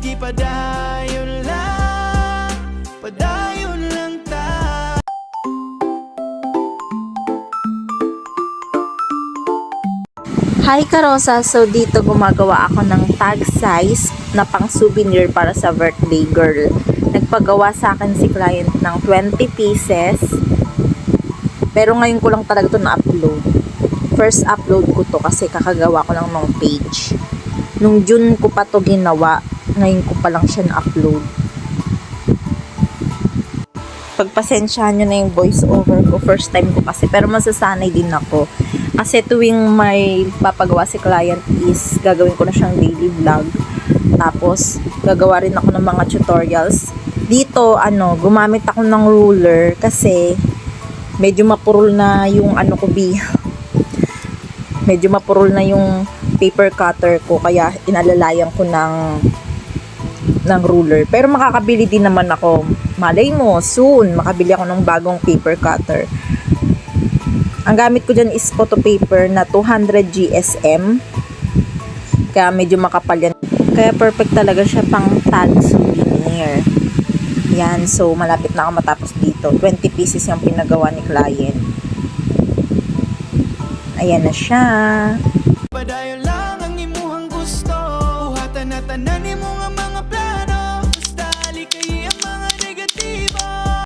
Di padayon lang ta. Hi Karosa! So dito gumagawa ako ng tag size na pang souvenir para sa birthday girl. Nagpagawa sa akin si client ng 20 pieces. Pero ngayon ko lang talaga ito na-upload. First upload ko to kasi kakagawa ko lang ng page. Nung June ko pa to ginawa, ngayon ko pa lang siya na-upload. Pagpasensyahan nyo na yung voice over ko, first time ko kasi, pero masasanay din ako. Kasi tuwing may papagawa si client is gagawin ko na siyang daily vlog. Tapos gagawa rin ako ng mga tutorials. Dito gumamit ako ng ruler kasi medyo mapurol na yung medyo mapurol na yung paper cutter ko, kaya inalalayan ko ng ruler. Pero makakabili din naman ako. Malay mo, soon makabili ako ng bagong paper cutter. Ang gamit ko dyan is photo paper na 200 GSM. Kaya medyo makapal yan. Kaya perfect talaga siya pang tag souvenir. Yan, so malapit na ako matapos dito. 20 pieces yung pinagawa ni client. Ayan na siya. Padayon lang.